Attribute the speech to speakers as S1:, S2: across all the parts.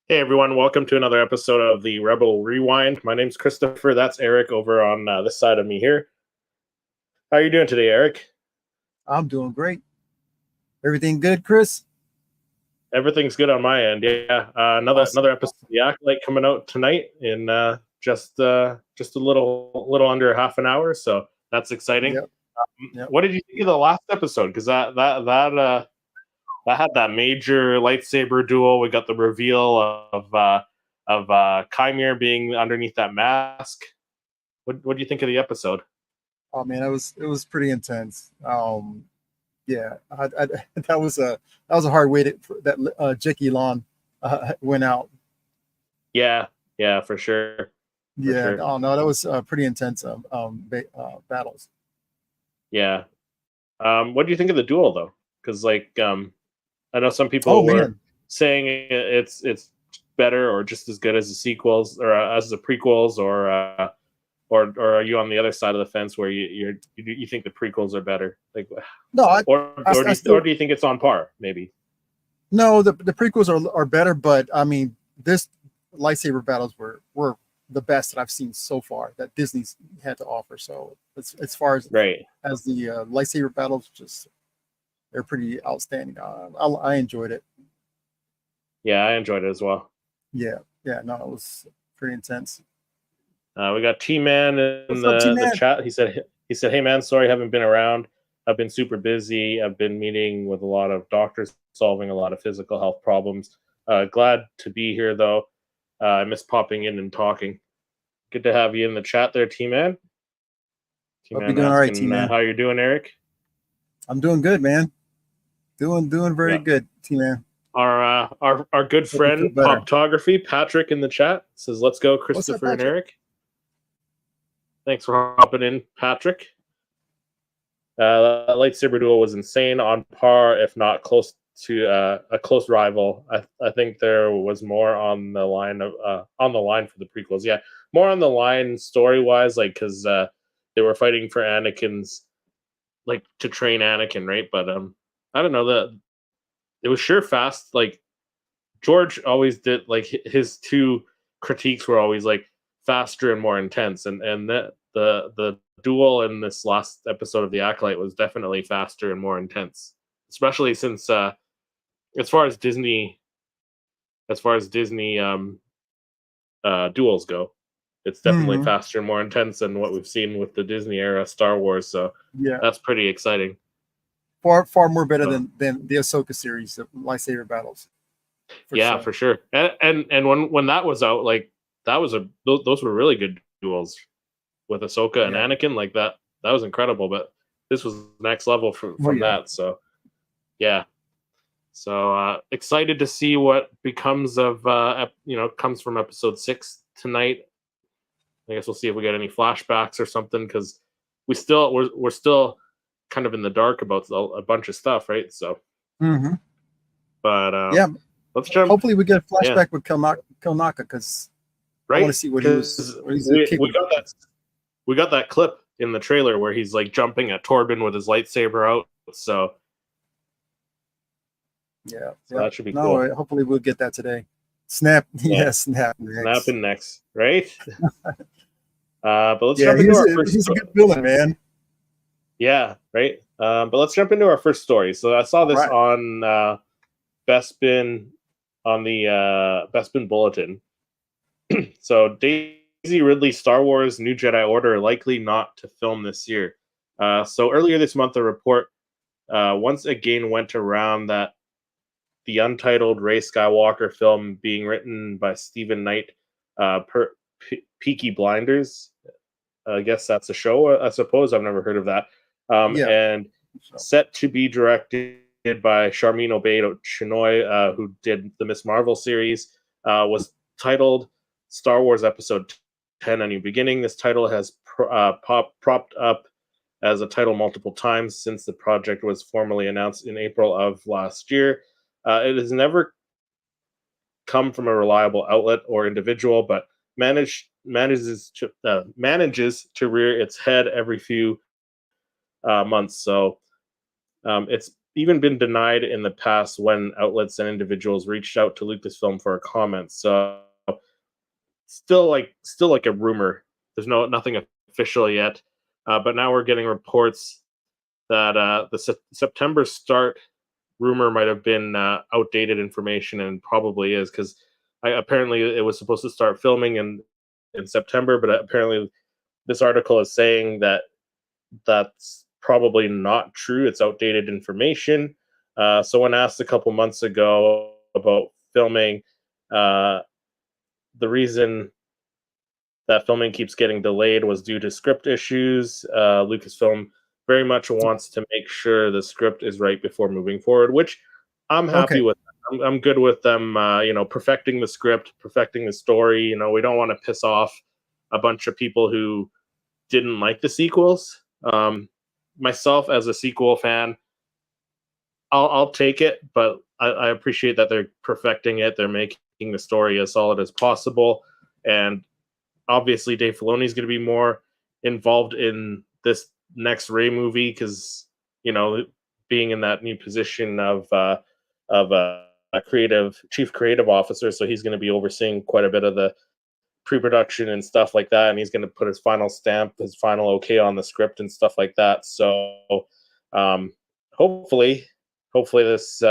S1: Hey everyone, welcome to another episode of the Rebel Rewind. My name's Christopher. That's Eric over on this side of me here. How are you doing today, Eric?
S2: I'm doing great. Everything good, Chris?
S1: Everything's good on my end. Yeah,
S2: Awesome.
S1: another episode of the Acolyte coming out tonight in just a little under half an hour. So that's exciting.
S2: Yep. Yep.
S1: What did you think of the last episode? Because that had that major lightsaber duel. We got the reveal of Chimere being underneath that mask. What do you think of the episode?
S2: Oh man, it was pretty intense. Yeah, that was a hard way that Jackie Lon went out.
S1: Yeah, for sure, for
S2: Yeah.
S1: sure.
S2: Oh no, that was pretty intense. Battles.
S1: Yeah. What do you think of the duel though? Because I know some
S2: Oh
S1: people were
S2: man.
S1: saying it's better or just as good as the sequels or as the prequels, or are you on the other side of the fence where you think the prequels are better? Like,
S2: No, I, I
S1: or
S2: still
S1: do you think it's on par? Maybe.
S2: no. The prequels are better, but I mean this lightsaber battles were the best that I've seen so far that Disney's had to offer. So as far
S1: Right.
S2: as the lightsaber battles, just they're pretty outstanding. I enjoyed it.
S1: Yeah, I enjoyed it as well.
S2: Yeah, yeah, no, it was pretty intense.
S1: We got T Man in
S2: What's up, T
S1: the
S2: Man?
S1: chat. He said, "Hey man, sorry I haven't been around. I've been super busy. I've been meeting with a lot of doctors, solving a lot of physical health problems. Glad to be here though. I miss popping in and talking. Good to have you in the chat there, T Man. T
S2: Hope you're
S1: Man
S2: doing all right, T
S1: asking
S2: Man.
S1: how you're doing, Eric.
S2: I'm doing good, man. Doing very
S1: Yeah,
S2: good, T Man.
S1: our good
S2: Hope you feel
S1: friend
S2: better.
S1: Poptography Patrick in the chat says, "Let's go,
S2: What's up,
S1: Christopher and
S2: Patrick?
S1: Eric." Thanks for hopping in, Patrick. Lightsaber duel was insane, on par, if not close to a close rival. I think there was more on the line for the prequels. Yeah, more on the line story wise, like because they were fighting for Anakin's to train Anakin, right? But I don't know that it was sure fast. Like George always did. Like his two critiques were always like faster and more intense, and the duel in this last episode of the Acolyte was definitely faster and more intense, especially since as far as Disney duels go, it's definitely
S2: Hmm.
S1: faster and more intense than what we've seen with the Disney era Star Wars. So
S2: Yeah,
S1: that's pretty exciting.
S2: far more better
S1: So,
S2: than the Ahsoka series of lightsaber battles for
S1: yeah,
S2: sure.
S1: for sure. And when that was out, like that was those were really good duels with Ahsoka and
S2: Yeah.
S1: Anakin. Like that was incredible. But this was next level
S2: Oh
S1: from
S2: yeah.
S1: that. So yeah. So excited to see what becomes of comes from episode 6 tonight. I guess we'll see if we get any flashbacks or something because we're still kind of in the dark about a bunch of stuff, right? So,
S2: Hmm.
S1: but
S2: Yeah.
S1: let's jump.
S2: Hopefully, we get a
S1: Yeah,
S2: flashback with Kelnaka because I want
S1: right.
S2: to see
S1: Because
S2: what he's
S1: we
S2: capable of.
S1: we got that clip in the trailer where he's like jumping at Torben with his lightsaber out. So
S2: Yeah. Yep.
S1: that should be
S2: No,
S1: cool.
S2: hopefully we'll get that today. Snap.
S1: Yeah,
S2: Yeah, snap next.
S1: snapping next, right? But let's
S2: Yeah,
S1: jump into our first.
S2: he's a good villain, man.
S1: Yeah, right. But let's jump into our first story. So I saw
S2: All
S1: this
S2: right.
S1: on Bespin on the Bespin Bulletin. So Daisy Ridley Star Wars New Jedi Order likely not to film this year. So earlier this month, a report once again went around that the untitled Rey Skywalker film being written by Stephen Knight, Peaky Blinders. I guess that's a show, I suppose. I've never heard of that.
S2: Yeah.
S1: And
S2: So,
S1: set to be directed by Charmin Obeid Chinoy, who did the Miss Marvel series, was titled Star Wars Episode 10: A New Beginning. This title has propped up as a title multiple times since the project was formally announced in April of last year. It has never come from a reliable outlet or individual, but manages to rear its head every few months. So it's even been denied in the past when outlets and individuals reached out to Lucasfilm for a comment. So still like a rumor. There's nothing official yet, but now we're getting reports that the September start rumor might have been outdated information, and probably is, because apparently it was supposed to start filming in September, but apparently this article is saying that that's probably not true. It's outdated information. So when asked a couple months ago about filming, the reason that filming keeps getting delayed was due to script issues. Lucasfilm very much wants to make sure the script is right before moving forward, which I'm happy with. I'm good with them, perfecting the script, perfecting the story. We don't want to piss off a bunch of people who didn't like the sequels. Myself, as a sequel fan, I'll take it, but I appreciate that they're perfecting it. They're making the story as solid as possible, and obviously Dave Filoni is going to be more involved in this next Rey movie, because being in that new position of a chief creative officer, so he's going to be overseeing quite a bit of the pre-production and stuff like that, and he's going to put his final stamp, his final okay on the script and stuff like that. So hopefully this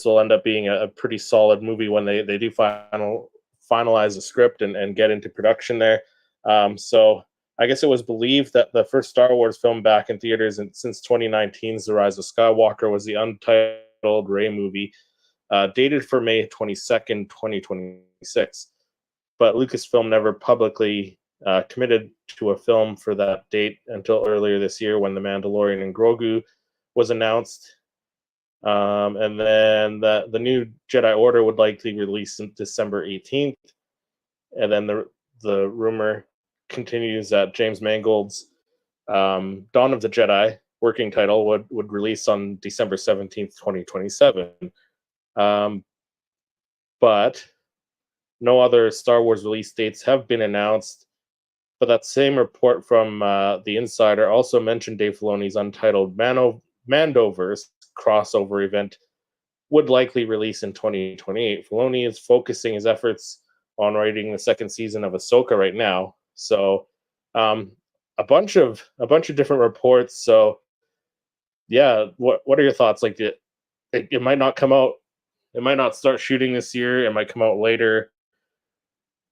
S1: will end up being a pretty solid movie when they do finalize the script and get into production there. So I guess it was believed that the first Star Wars film back in theaters since 2019's The Rise of Skywalker was the untitled Rey movie, dated for May 22nd, 2026. But Lucasfilm never publicly committed to a film for that date until earlier this year, when The Mandalorian and Grogu was announced. And then the new Jedi Order would likely release on December 18th. And then the rumor continues that James Mangold's Dawn of the Jedi working title would release on December 17th, 2027. But no other Star Wars release dates have been announced. But that same report from The Insider also mentioned Dave Filoni's untitled Mandoverse crossover event would likely release in 2028. Filoni is focusing his efforts on writing the second season of Ahsoka right now. So a bunch of different reports. So yeah, what are your thoughts? Like it might not come out. It might not start shooting this year. It might come out later.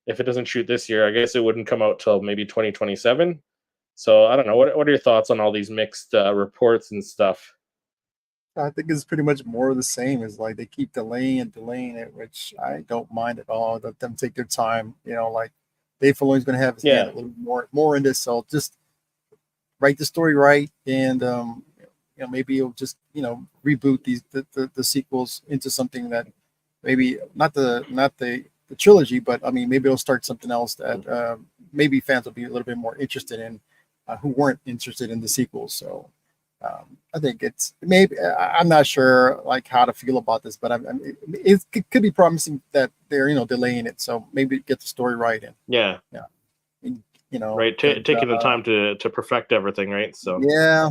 S1: If it doesn't shoot this year, I guess it wouldn't come out till maybe 2027. So I don't know. What are your thoughts on all these mixed reports and stuff?
S2: I think it's pretty much more of the same. It's like they keep delaying it, which I don't mind at all. Let them take their time. Like Dave Filoni's going to have his hand a little more in this, so just write the story right, and maybe he'll just reboot the sequels into something that maybe not the trilogy, but I mean maybe it'll start something else that maybe fans will be a little bit more interested in, who weren't interested in the sequels. So. I think it's maybe I'm not sure like how to feel about this, but it could be promising that they're delaying it, so maybe get the story right. And
S1: yeah, right, taking the time to perfect everything, right? So
S2: yeah,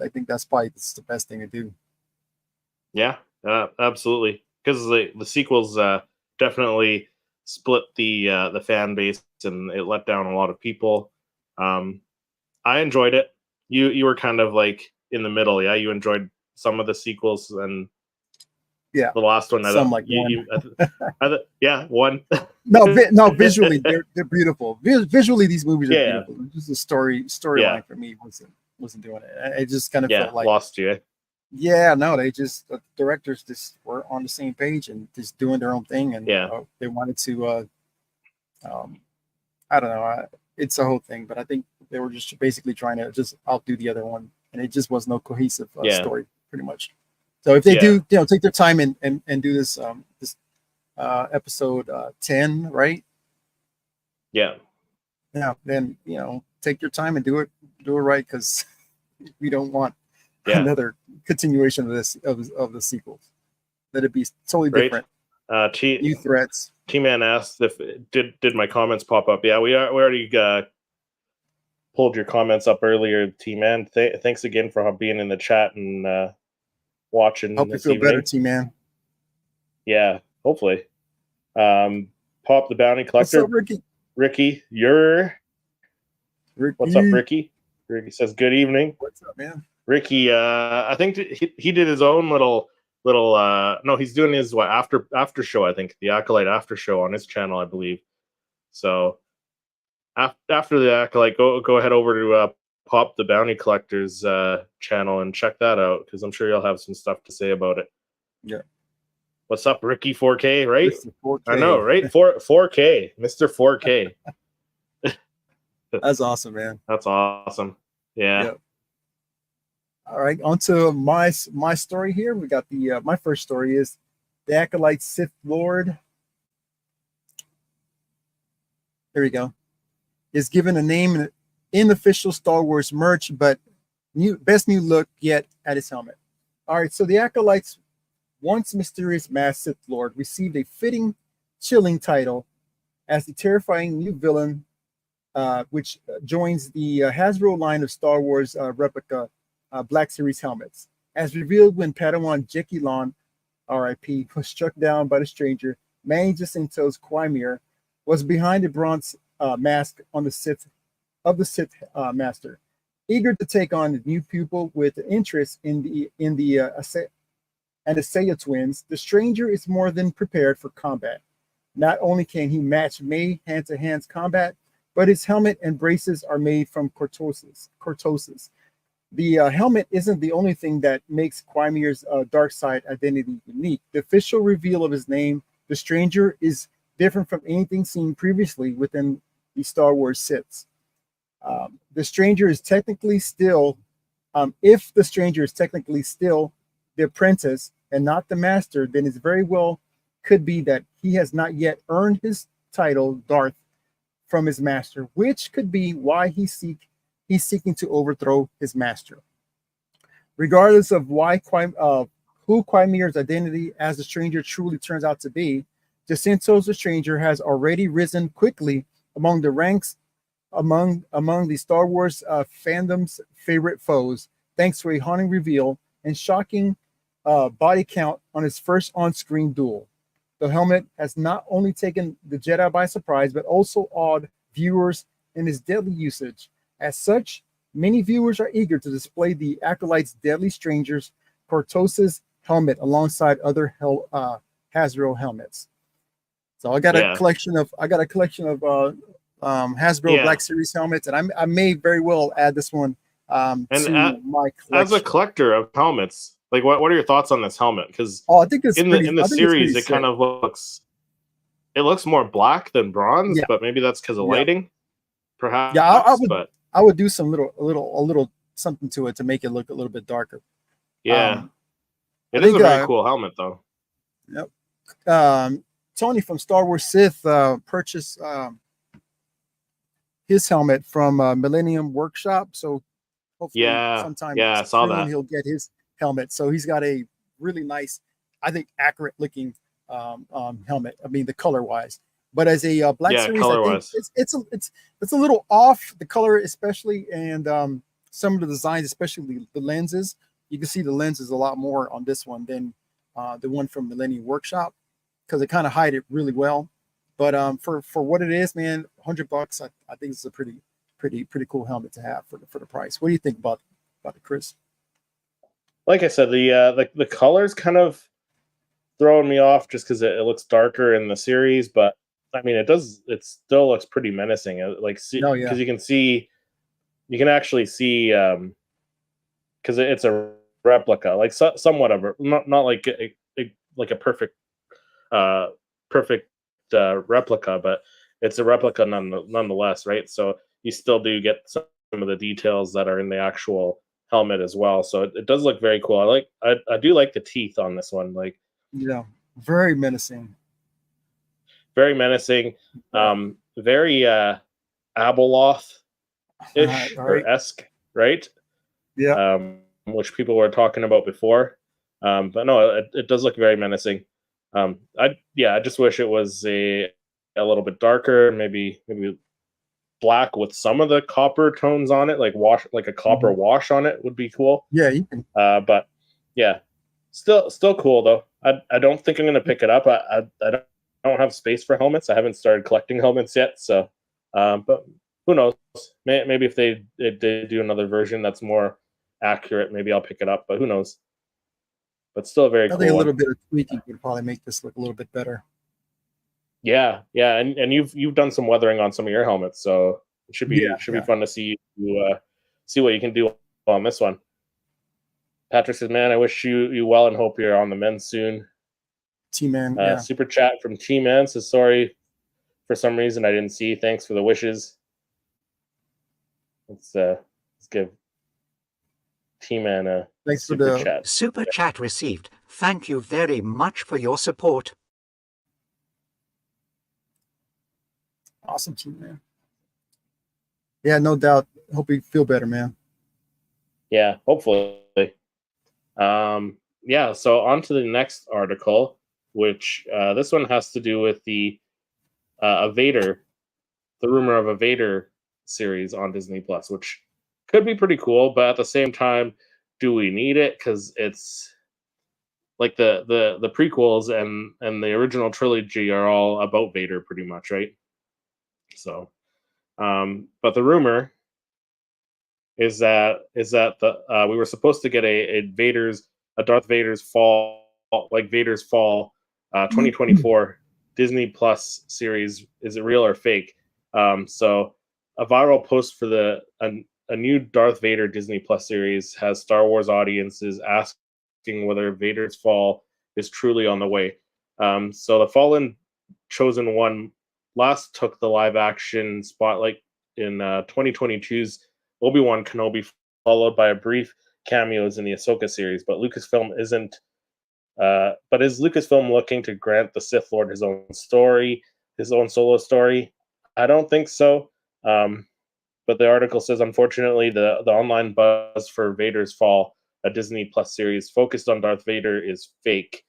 S2: I think that's probably the best thing to do.
S1: Yeah, absolutely, because the sequels definitely split the fan base, and it let down a lot of people. I enjoyed it. You were kind of like in the middle, yeah. You enjoyed some of the sequels, and the last one. One.
S2: No, visually they're beautiful. Visually, these movies are beautiful. Just the storyline for me wasn't doing it. It just kind of felt like
S1: lost you.
S2: Yeah, no, the directors just were on the same page and just doing their own thing, and they wanted to. I don't know. It's a whole thing, but I think they were just basically trying to just outdo the other one, and it just was no cohesive story, pretty much. So if they do, take their time and do this episode 10, right?
S1: Yeah.
S2: Then take your time and do it right, because we don't want another continuation of this of the sequels. Let it be totally different. New threats.
S1: T-Man asked if did my comments pop up. Yeah, we already pulled your comments up earlier, T-Man. Thanks again for being in the chat and watching
S2: Hope you
S1: this
S2: feel
S1: evening.
S2: better, T-Man.
S1: Yeah, hopefully. Pop the Bounty Collector.
S2: What's up, Ricky?
S1: Ricky, what's up, Ricky? Ricky says, good evening.
S2: What's up, man?
S1: Ricky, I think he did his own little no, he's doing his after show, I think, the Acolyte after show on his channel, I believe. So after the Acolyte, go ahead over to Pop the Bounty Collector's channel and check that out, because I'm sure you'll have some stuff to say about it.
S2: Yeah.
S1: What's up, Ricky 4K, right?
S2: Mr. 4K.
S1: I know, right? 4K, Mr. 4K.
S2: That's awesome, man.
S1: That's awesome. Yeah.
S2: Yep. All right, on to my story here. We got the my first story is the Acolyte Sith Lord. There we go. Is given a name in official Star Wars merch, but best new look yet at his helmet. All right, so the Acolyte's once mysterious masked Sith Lord received a fitting, chilling title as the terrifying new villain, which joins the Hasbro line of Star Wars replica Black Series helmets. As revealed when Padawan Jekyllon, R.I.P., was struck down by the stranger, Manny Jacinto's Qui was behind the bronze mask on the Sith Master. Eager to take on the new pupil with interest in the Asaya twins, the stranger is more than prepared for combat. Not only can he match May hand-to-hand combat, but his helmet and braces are made from cortosis. The helmet isn't the only thing that makes Qui dark side identity unique. The official reveal of his name, the stranger, is different from anything seen previously within the Star Wars Siths. The stranger is technically still, if the stranger is technically still the apprentice and not the master, then it very well could be that he has not yet earned his title Darth from his master, which could be why he's seeking to overthrow his master. Regardless of who Qui identity as the stranger truly turns out to be, Jacinto's the stranger has already risen quickly among the ranks among the Star Wars fandom's favorite foes, thanks to a haunting reveal and shocking body count on his first on-screen duel. The helmet has not only taken the Jedi by surprise, but also awed viewers in its deadly usage. As such, many viewers are eager to display the Acolyte's deadly stranger's Cortosis helmet alongside other Hasbro helmets. So I got a collection of Hasbro Black Series helmets, and I may very well add this one to my collection.
S1: As a collector of helmets, like what are your thoughts on this helmet? Because
S2: I think it's
S1: in the series it kind of looks more black than bronze, but maybe that's because of lighting, perhaps.
S2: Yeah, I would do some a little something to it to make it look a little bit darker.
S1: Yeah, it is a very cool helmet, though.
S2: Yep. Tony from Star Wars Sith purchased his helmet from Millennium Workshop, so hopefully sometime soon he'll get his helmet. So he's got a really nice, I think, accurate looking helmet. I mean, the color wise, but as a Black Series, I think it's a little off, the color especially, and some of the designs, especially the lenses. You can see the lenses a lot more on this one than the one from Millennium Workshop, because they kind of hide it really well. But for what it is, man, $100, I think it's a pretty cool helmet to have for the price. What do you think about it, Chris?
S1: Like I said, the colors kind of throwing me off just because it looks darker in the series, but I mean it still looks pretty menacing. Because you can actually see because it's a replica, like somewhat of a not like a perfect replica, but it's a replica nonetheless, right? So you still do get some of the details that are in the actual helmet as well. So it does look very cool. I do like the teeth on this one.
S2: Very menacing.
S1: Very menacing. Very Abeloth-ish or esque, right?
S2: Yeah.
S1: Which people were talking about before. But no, it does look very menacing. I just wish it was a little bit darker, maybe black with some of the copper tones on it, like a copper wash on it would be cool.
S2: Yeah, you can.
S1: But yeah, still cool though. I don't think I'm gonna pick it up. I don't have space for helmets. I haven't started collecting helmets yet, so but who knows? Maybe if they do another version that's more accurate, maybe I'll pick it up. But who knows? But still a very cool
S2: I think a
S1: one.
S2: little bit of tweaking would probably make this look a little bit better.
S1: Yeah, and you've done some weathering on some of your helmets, so it should be fun to see you see what you can do on this one. Patrick says, "Man, I wish you well and hope you're on the mend soon."
S2: T-Man,
S1: Super chat from T-Man says, "Sorry for some reason I didn't see. Thanks for the wishes." Let's give T-Man a
S2: thanks
S1: super
S2: for the
S1: chat.
S3: Super chat received. Thank you very much for your support.
S2: Awesome, T-Man. Yeah, no doubt. Hope you feel better, man.
S1: Yeah, hopefully. Yeah, so on to the next article, which this one has to do with the Vader, the rumor of a Vader series on Disney Plus, which could be pretty cool, but at the same time, do we need it? Because it's like the prequels and the original trilogy are all about Vader pretty much, right? So but the rumor is that the we were supposed to get a Darth Vader's Fall, like Vader's Fall 2024 Disney Plus series. Is it real or fake? So a viral post for a new Darth Vader Disney Plus series has Star Wars audiences asking whether Vader's Fall is truly on the way. So the Fallen Chosen One last took the live action spotlight in 2022's Obi-Wan Kenobi, followed by a brief cameos in the Ahsoka series. But Lucasfilm isn't. But is Lucasfilm looking to grant the Sith Lord his own story, his own solo story? I don't think so. But the article says, unfortunately, the online buzz for Vader's Fall, a Disney Plus series focused on Darth Vader, is fake.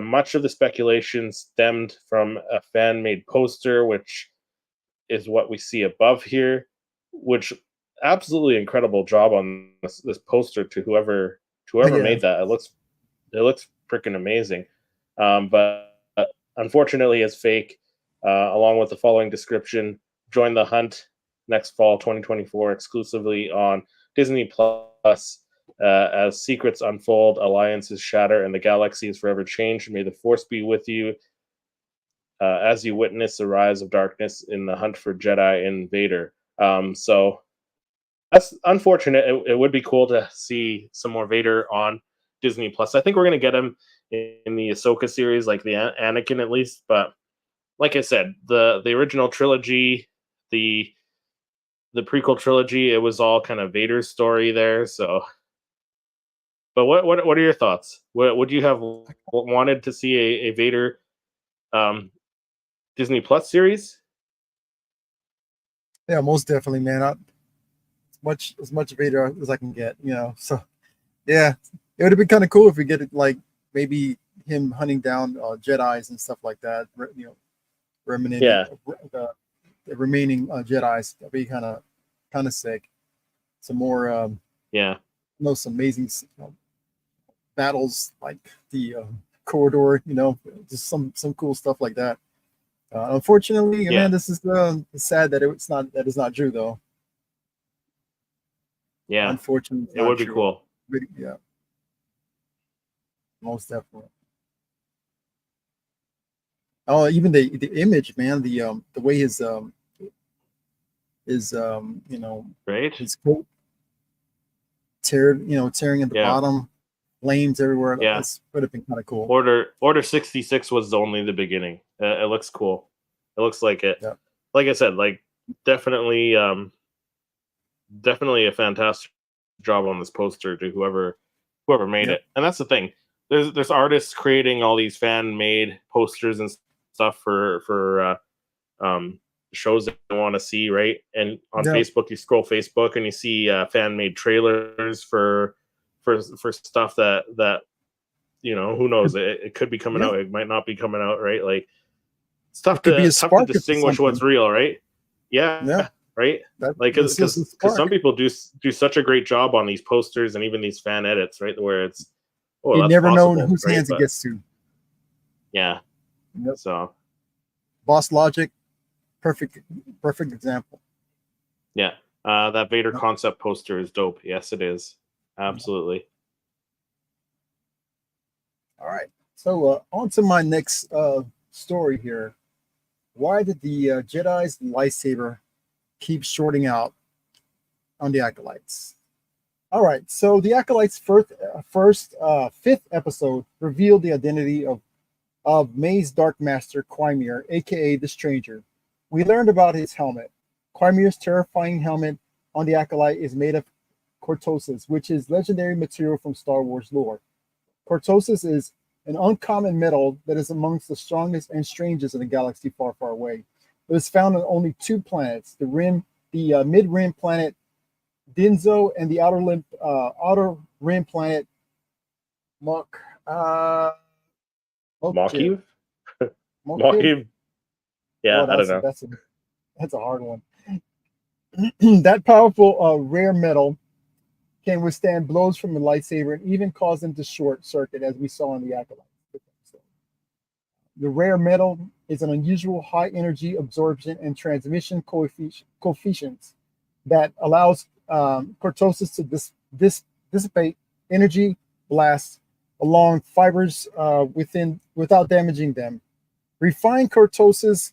S1: Much of the speculation stemmed from a fan-made poster, which is what we see above here, which absolutely incredible job on this poster to whoever made that. It looks freaking amazing. But unfortunately, it's fake. Along with the following description: join the hunt next fall, 2024, exclusively on Disney Plus. As secrets unfold, alliances shatter, and the galaxy is forever changed. May the Force be with you as you witness the rise of darkness in the hunt for Jedi and Vader. So that's unfortunate. It would be cool to see some more Vader on Disney Plus. I think we're going to get him in the Ahsoka series, like the Anakin at least. But like I said, the original trilogy, the prequel trilogy, it was all kind of Vader's story there. So, but what are your thoughts? What would you have wanted to see a Vader Disney Plus series?
S2: Yeah, most definitely, man. As much Vader as I can get, So, yeah, it would have been kind of cool if we get it, like maybe him hunting down Jedi's and stuff like that. Remaining the remaining Jedi's. That'd be kind of sick. Some more, some amazing battles like the corridor. Just some cool stuff like that. Unfortunately, man, this is sad that that is not true, though.
S1: Yeah,
S2: unfortunately,
S1: it would be cool.
S2: Yeah, most definitely. Oh, even the image, man, the way his
S1: right,
S2: his coat tearing at the bottom, flames everywhere.
S1: Yeah,
S2: this would have been kind of cool.
S1: Order 66 was only the beginning. It looks cool. It looks like it.
S2: Yeah.
S1: Like I said, like definitely a fantastic job on this poster to whoever made it. And that's the thing. There's artists creating all these fan-made posters and stuff for shows that you want to see, right? And on Facebook, you scroll Facebook and you see fan-made trailers for stuff that who knows? It could be coming out. It might not be coming out, right? Like tough to distinguish what's real, right? Yeah. right? Like, because some people do such a great job on these posters and even these fan edits, right? Where it's, oh,
S2: you
S1: that's
S2: never know
S1: possible,
S2: whose
S1: right?
S2: hands it gets to.
S1: Yeah.
S2: Yep.
S1: So,
S2: Boss Logic, perfect example.
S1: Yeah. That Vader concept poster is dope. Yes, it is. Absolutely.
S2: All right. So on to my next story here. Why did the Jedi's lightsaber keep shorting out on the Acolytes? All right. So the Acolytes' fifth episode revealed the identity of May's Darkmaster Qui, aka the Stranger. We learned about his helmet. Quimir's terrifying helmet on the Acolyte is made of cortosis, which is legendary material from Star Wars lore. Cortosis is an uncommon metal that is amongst the strongest and strangest in a galaxy far, far away. It is found on only two planets: the mid-rim planet Dinzo and the outer rim planet
S1: Makiv?
S2: Mokiv?
S1: Makiv? Yeah, I don't know.
S2: That's a hard one. That powerful rare metal can withstand blows from the lightsaber and even cause them to short circuit, as we saw in the Acolyte. The rare metal is an unusual high energy absorption and transmission coefficients that allows cortosis to dissipate energy blasts along fibers without damaging them. Refined cortosis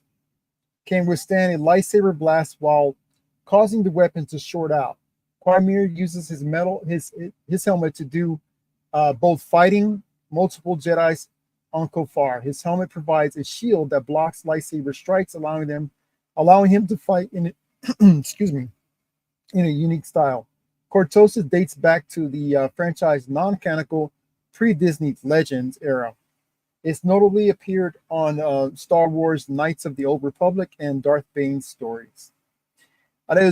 S2: can withstand a lightsaber blast while causing the weapon to short out. Quimir uses his helmet to do both fighting multiple Jedis on Kofar. His helmet provides a shield that blocks lightsaber strikes, allowing him to fight in in a unique style. Cortosis dates back to the franchise non-canonical pre-Disney Legends era. It's notably appeared on Star Wars Knights of the Old Republic and Darth Bane's stories. I think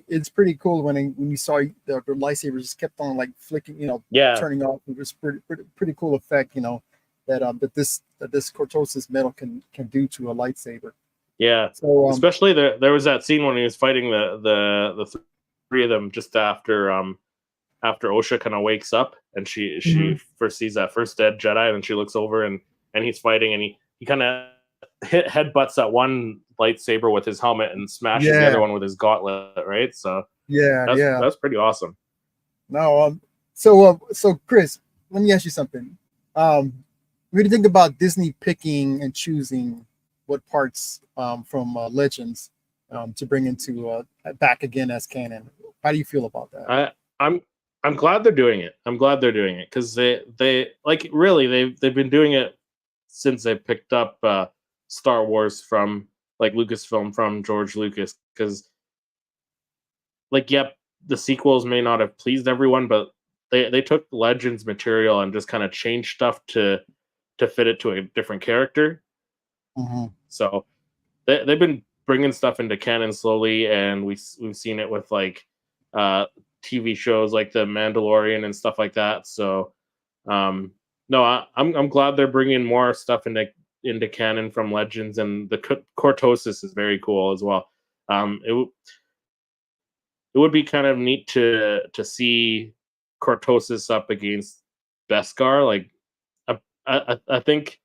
S2: it's pretty cool when you saw the lightsaber just kept on like flicking, turning off. It was pretty cool effect, that this cortosis metal can do to a lightsaber.
S1: Yeah. So especially there was that scene when he was fighting the three of them just after Osha kind of wakes up and she first sees that first dead Jedi, and she looks over and he's fighting, and he kind of headbutts that one lightsaber with his helmet and smashes the other one with his gauntlet, right? So that's pretty awesome.
S2: No, so Chris, let me ask you something. What do you think about Disney picking and choosing what parts from Legends to bring into back again as canon? How do you feel about that?
S1: I'm glad they're doing it. I'm glad they're doing it because they like really they've been doing it since they picked up Star Wars from like Lucasfilm from George Lucas, because like the sequels may not have pleased everyone, but they took Legends material and just kind of changed stuff to fit it to a different character. So they've been bringing stuff into canon slowly, and we've seen it with like TV shows like The Mandalorian and stuff like that. So no, I'm glad they're bringing more stuff into canon from Legends, and the cortosis is very cool as well. It would be kind of neat to see cortosis up against Beskar. Like I think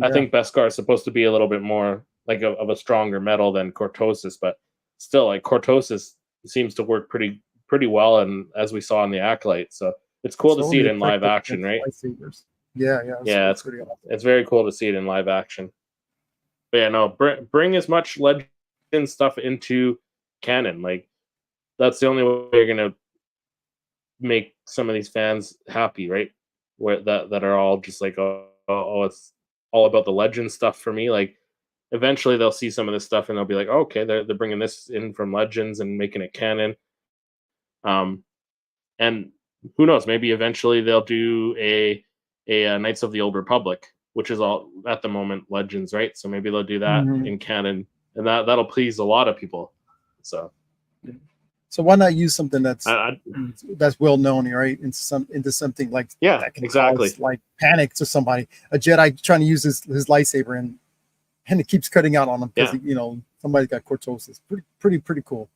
S1: I think Beskar is supposed to be a little bit more like of a stronger metal than cortosis, but still, like cortosis seems to work pretty well, and as we saw in the Acolyte. So it's cool to see it in live action, right?
S2: Yeah,
S1: it's very cool to see it in live action. But yeah, no, bring as much Legend stuff into canon. Like that's the only way you're gonna make some of these fans happy, right? Where that are all just like, oh, it's all about the Legend stuff for me. Like eventually they'll see some of this stuff and they'll be like, oh, okay, they're bringing this in from Legends and making it canon. And who knows? Maybe eventually they'll do a Knights of the Old Republic, which is all at the moment Legends, right? So maybe they'll do that in canon, and that'll please a lot of people. So
S2: why not use something that's well known, right? Into something like that can cause like panic to somebody. A Jedi trying to use his lightsaber and it keeps cutting out on him because somebody got cortosis. Pretty cool.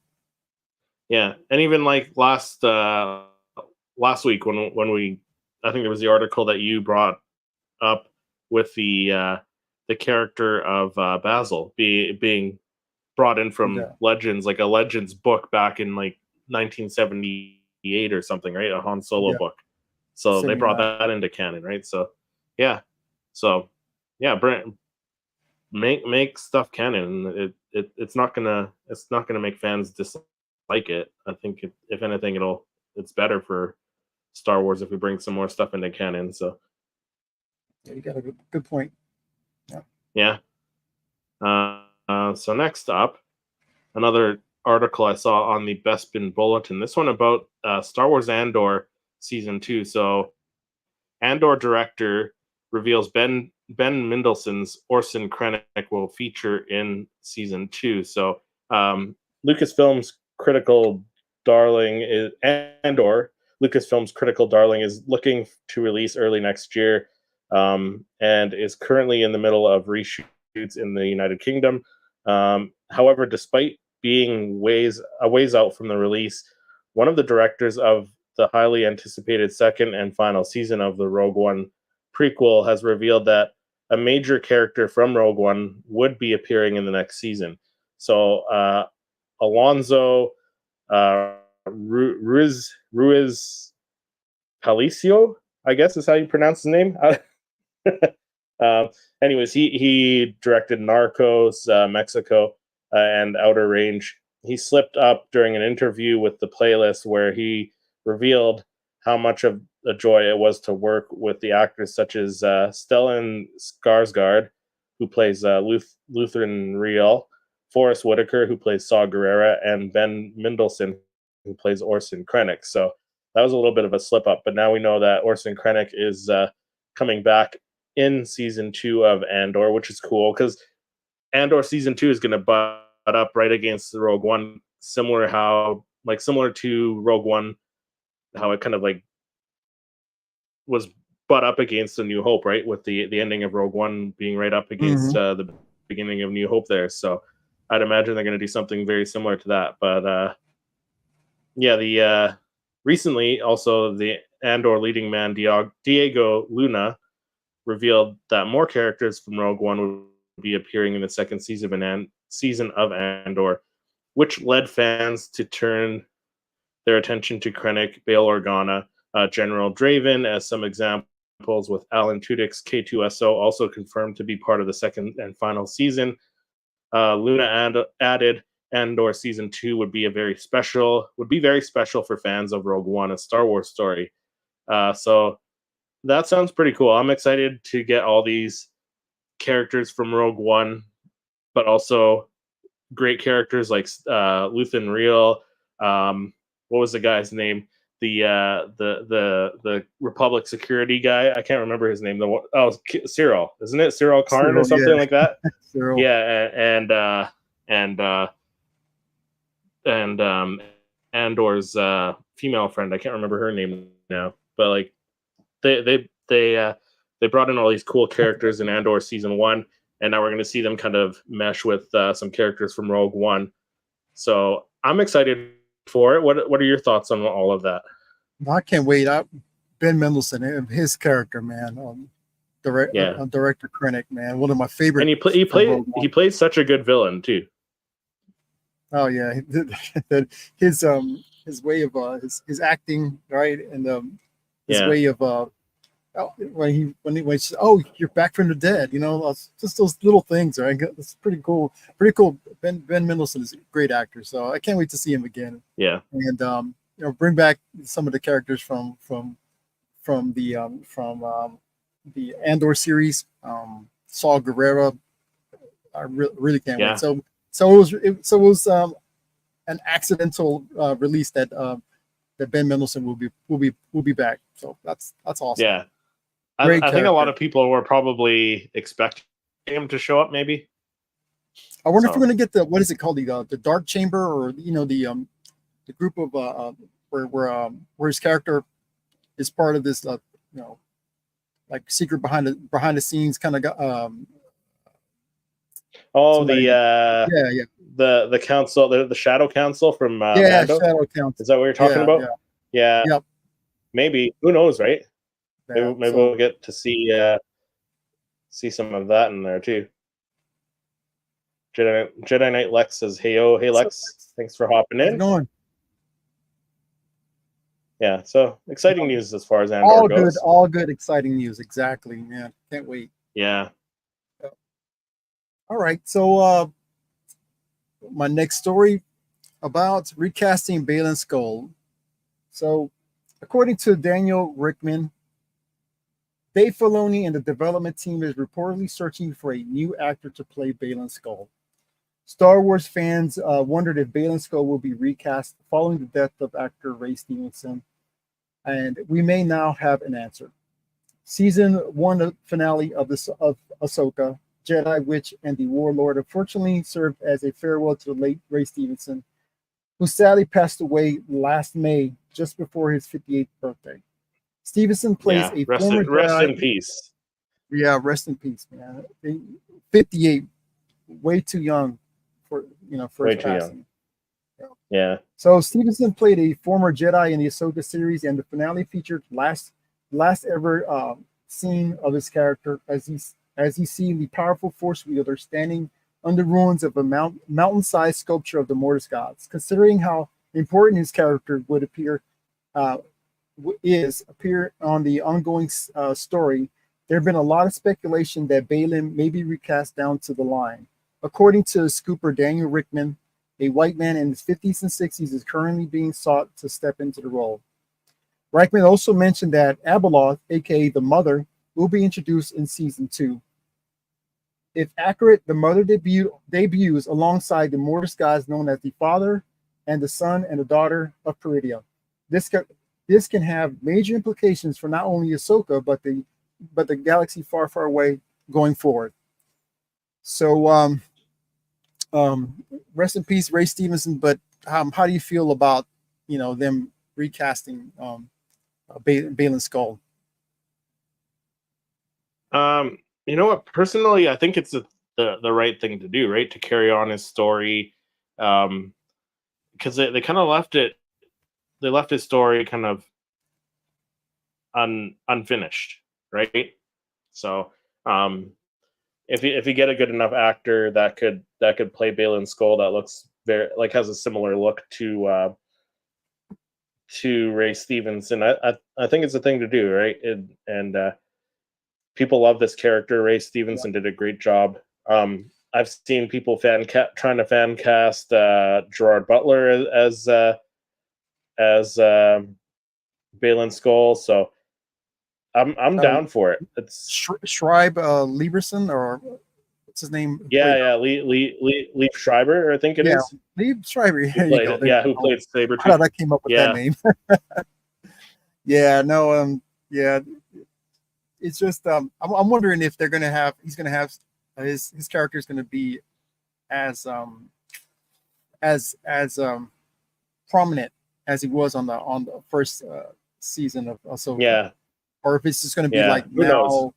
S1: Yeah, and even like last week when we, I think there was the article that you brought up with the character of Basil being brought in from
S2: Yeah.
S1: Legends, like a Legends book back in like 1978 or something, right? A Han Solo
S2: Yeah.
S1: book. So they brought
S2: 79.
S1: that into canon, right? So yeah, so yeah, make stuff canon. It's not gonna make fans dislike it. I think if anything, it's better for Star Wars if we bring some more stuff into canon. So
S2: Yeah, you got a good point.
S1: yeah. So next up, another article I saw on the Bespin Bulletin. This one about Star Wars Andor season 2. So Andor director reveals Ben Mendelsohn's Orson Krennic will feature in season 2. So Lucasfilm's critical darling is Andor. Lucasfilm's critical darling is looking to release early next year, and is currently in the middle of reshoots in the United Kingdom. However, despite being a ways out from the release, one of the directors of the highly anticipated second and final season of the Rogue One prequel has revealed that a major character from Rogue One would be appearing in the next season. So Alonso Ruiz Palicio, I guess is how you pronounce his name. Anyways, he directed Narcos, Mexico, and Outer Range. He slipped up during an interview with the Playlist where he revealed how much of a joy it was to work with the actors such as Stellan Skarsgård, who plays Lutheran Riel, Forrest Whitaker, who plays Saw Gerrera, and Ben Mendelsohn, who plays Orson Krennic. So that was a little bit of a slip up, but now we know that Orson Krennic is coming back in season 2 of Andor, which is cool because Andor season 2 is going to butt up right against the Rogue One, similar to Rogue One, how it kind of like was butt up against A New Hope, right? With the ending of Rogue One being right up against the beginning of New Hope there. So I'd imagine they're going to do something very similar to that. But yeah, recently also the Andor leading man Diego Luna revealed that more characters from Rogue One would be appearing in the second season of Andor, which led fans to turn their attention to Krennic, Bail Organa, General Draven as some examples, with Alan Tudyk's K2SO also confirmed to be part of the second and final season. Luna added Andor season 2 would be very special for fans of Rogue One, a Star Wars story. So that sounds pretty cool. I'm excited to get all these characters from Rogue One, but also great characters like Luthen Riel. What was the guy's name? The Republic security guy. I can't remember his name. Cyril, isn't it? Cyril Karn or something like that.
S2: Cyril.
S1: Yeah, and Andor's female friend. I can't remember her name now, but like they brought in all these cool characters in Andor season 1, and now we're going to see them kind of mesh with some characters from Rogue One. So I'm excited for it. What are your thoughts on all of that?
S2: I can't wait. Ben Mendelsohn, his character, man. Director Krennic, man, one of my favorite.
S1: And he plays such a good villain too.
S2: Oh yeah, his way of his acting, right, and his way of when he says, "Oh, you're back from the dead," just those little things, right? It's pretty cool. Ben Mendelsohn is a great actor, so I can't wait to see him again.
S1: Yeah,
S2: and bring back some of the characters from the Andor series. Saw Gerrera, I really can't wait. So it was an accidental release that Ben Mendelsohn will be back. So that's awesome.
S1: Yeah, I think a lot of people were probably expecting him to show up. Maybe.
S2: I wonder if we're going to get what is it called, the Dark Chamber, or the group of where his character is part of this like secret behind the scenes kind of
S1: Oh,
S2: Somebody, yeah,
S1: the council, the Shadow Council from
S2: yeah,
S1: Mando.
S2: Shadow Council.
S1: Is that what you're talking about? Yeah.
S2: Yep.
S1: Maybe. Who knows, right?
S2: Yeah,
S1: Maybe we'll get to see some of that in there too. Jedi Knight Lex says, hey Lex, thanks for hopping
S2: how's it
S1: in.
S2: going?
S1: Yeah, so exciting news as far as Andor goes.
S2: All good, exciting news. Exactly, man. Can't wait.
S1: Yeah.
S2: All right, so my next story about recasting Baylan Skoll. So, according to Daniel Rickman, Dave Filoni and the development team is reportedly searching for a new actor to play Baylan Skoll. Star Wars fans wondered if Baylan Skoll will be recast following the death of actor Ray Stevenson, and we may now have an answer. Season 1 finale of Ahsoka, Jedi Witch and the Warlord, unfortunately served as a farewell to the late Ray Stevenson, who sadly passed away last May, just before his 58th birthday. Stevenson plays a former
S1: rest
S2: Jedi.
S1: in peace.
S2: Yeah, rest in peace, man. 58, way too young for
S1: Way
S2: his
S1: too young.
S2: passing.
S1: Yeah.
S2: So Stevenson played a former Jedi in the Ahsoka series, and the finale featured last ever scene of his character as he's seen the powerful Force wielder standing on the ruins of a mountain-sized sculpture of the Mortis gods. Considering how important his character would appear on the ongoing story, there have been a lot of speculation that Baylan may be recast down to the line. According to scooper Daniel Rickman, a white man in his 50s and 60s is currently being sought to step into the role. Rickman also mentioned that Abeloth, aka the Mother, will be introduced in season 2. If accurate, the Mother debuts alongside the Mortis gods known as the Father and the Son and the Daughter of Peridia. This can have major implications for not only Ahsoka but the galaxy far, far away going forward. So, rest in peace, Ray Stevenson. But how do you feel about them recasting Baylan Skoll?
S1: You know what? Personally, I think it's the right thing to do, right? To carry on his story, because they kind of left it. They left his story kind of unfinished, right? So, if you get a good enough actor that could play Baylan Skoll, that looks has a similar look to Ray Stevenson, I think it's a thing to do, right? And people love this character. Ray Stevenson did a great job. I've seen people trying to fan cast Gerard Butler as Baylan Skoll, so I'm down for it. It's
S2: Schreiber Lieberson, or what's his name?
S1: Yeah, Leaf Schreiber, I think it is.
S2: Leaf Schreiber. There you go.
S1: Who played Sabretooth.
S2: How that came up with that name? Yeah, it's just I'm wondering if he's gonna have his character is gonna be as prominent as he was on the first season of Ahsoka.
S1: Yeah.
S2: Or if it's just gonna be like
S1: Who knows?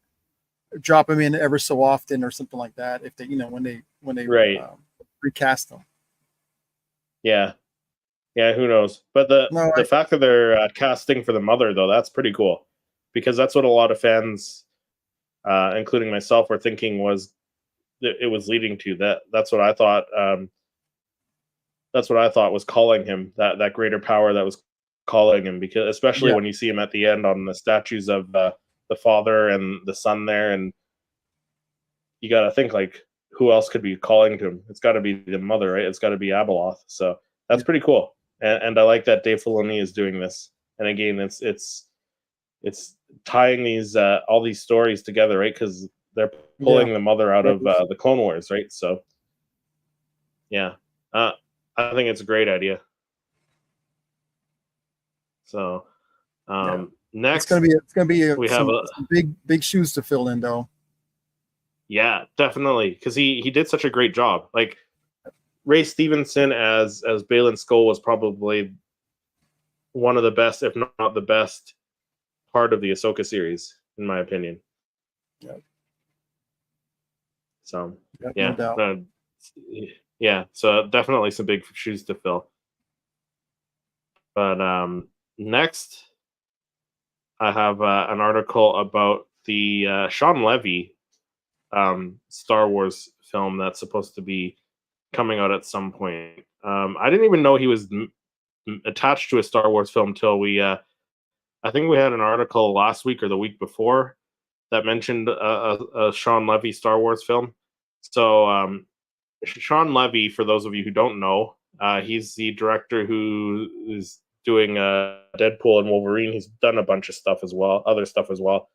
S2: Drop him in ever so often or something like that. If they when they recast them.
S1: Yeah, who knows? But the fact that they're casting for the Mother, though, that's pretty cool, because that's what a lot of fans, including myself, were thinking it was leading to. That's what I thought. That's what I thought was calling him, that greater power that was calling him, because especially when you see him at the end on the statues of the Father and the Son there, and you got to think, like, who else could be calling to him? It's got to be the Mother, right? It's got to be Abeloth. So that's pretty cool, and I like that Dave Filoni is doing this. And again, it's tying these all these stories together, right? Because they're pulling the Mother out of the Clone Wars, right? So yeah, I think it's a great idea. So next,
S2: it's gonna be
S1: we have
S2: some big shoes to fill in, though.
S1: Yeah, definitely, because he did such a great job. Like, Ray Stevenson as Baylan Skoll was probably one of the best, if not the best, part of the Ahsoka series, in my opinion.
S2: Yeah.
S1: So
S2: No doubt.
S1: yeah, so definitely some big shoes to fill. But next, I have an article about the Shawn Levy Star Wars film that's supposed to be coming out at some point. I didn't even know he was attached to a Star Wars film till I think we had an article last week or the week before that mentioned a Shawn Levy Star Wars film. So Shawn Levy, for those of you who don't know, he's the director who is doing Deadpool and Wolverine. He's done a bunch of stuff as well, other stuff as well.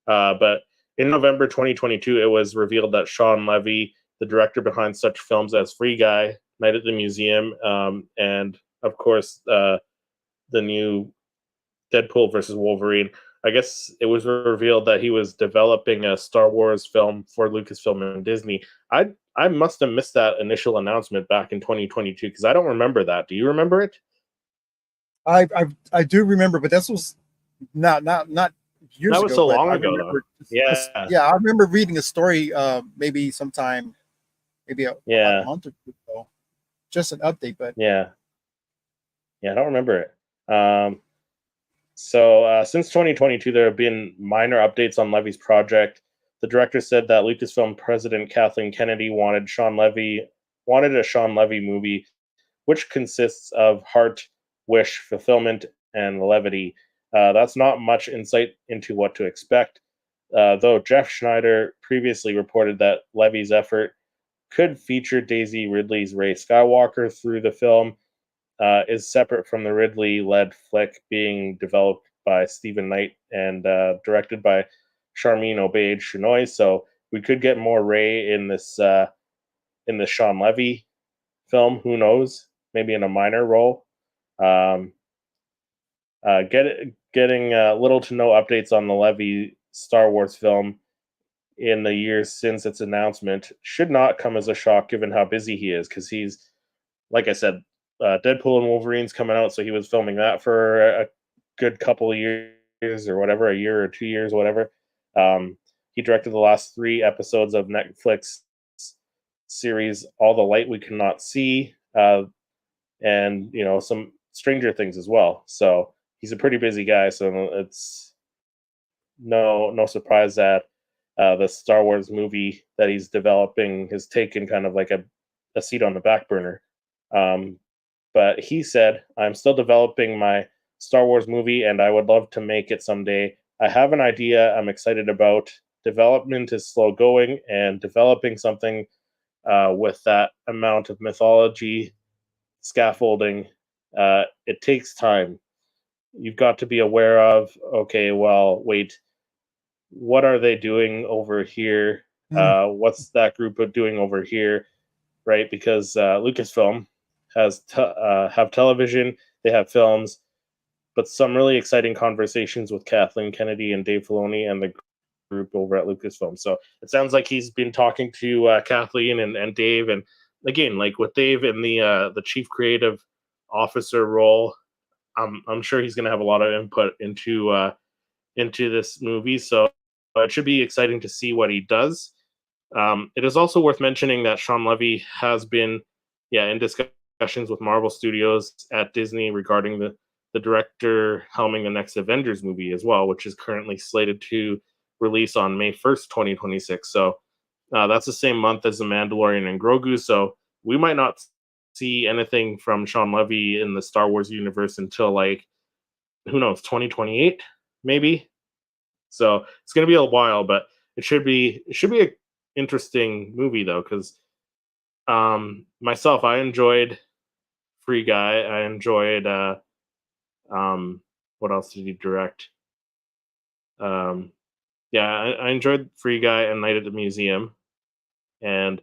S1: But in November 2022, it was revealed that Shawn Levy, the director behind such films as Free Guy, Night at the Museum, and of course the new Deadpool versus Wolverine, I guess it was revealed that he was developing a Star Wars film for Lucasfilm and Disney. I must have missed that initial announcement back in 2022 because I don't remember that. Do you remember it?
S2: I do remember, but this was not years
S1: That
S2: ago.
S1: was so
S2: but
S1: long
S2: I
S1: ago,
S2: remember
S1: though. Yeah,
S2: yeah, I remember reading a story maybe sometime, maybe about a month or two ago. Just an update, but
S1: yeah, I don't remember it. So since 2022, there have been minor updates on Levy's project. The director said that Lucasfilm president Kathleen Kennedy wanted a Shawn Levy movie, which consists of heart, wish, fulfillment, and levity. That's not much insight into what to expect, though Jeff Schneider previously reported that Levy's effort could feature Daisy Ridley's Rey Skywalker through the film, is separate from the Ridley-led flick being developed by Stephen Knight and directed by Charmin Obaid Chinoy. So we could get more Rey in this Shawn Levy film. Who knows? Maybe in a minor role. Getting little to no updates on the Levy Star Wars film in the years since its announcement should not come as a shock given how busy he is, because he's, like I said, Deadpool and Wolverine's coming out, so he was filming that for a good couple of years or whatever, a year or 2 years, whatever. He directed the last 3 episodes of Netflix series All the Light We Cannot See, and some Stranger Things as well. So he's a pretty busy guy, so it's no surprise that the Star Wars movie that he's developing has taken kind of like a seat on the back burner. But he said, "I'm still developing my Star Wars movie, and I would love to make it someday. I have an idea I'm excited about. Development is slow going, and developing something with that amount of mythology, scaffolding, it takes time. You've got to be aware of, okay, well, wait, what are they doing over here? What's that group doing over here?" Right? Because Lucasfilm has have television, they have films, but some really exciting conversations with Kathleen Kennedy and Dave Filoni and the group over at Lucasfilm. So it sounds like he's been talking to Kathleen and Dave, and again, like with Dave in the chief creative officer role, I'm sure he's going to have a lot of input into this movie. So it should be exciting to see what he does. It is also worth mentioning that Shawn Levy has been, in discussions with Marvel Studios at Disney regarding the director helming the next Avengers movie as well, which is currently slated to release on May 1st, 2026. So that's the same month as The Mandalorian and Grogu. So we might not see anything from Shawn Levy in the Star Wars universe until, like, who knows, 2028 maybe. So it's going to be a while, but it should be a interesting movie though, because myself, I enjoyed Free Guy. I enjoyed what else did he direct? I enjoyed Free Guy and Night at the Museum, and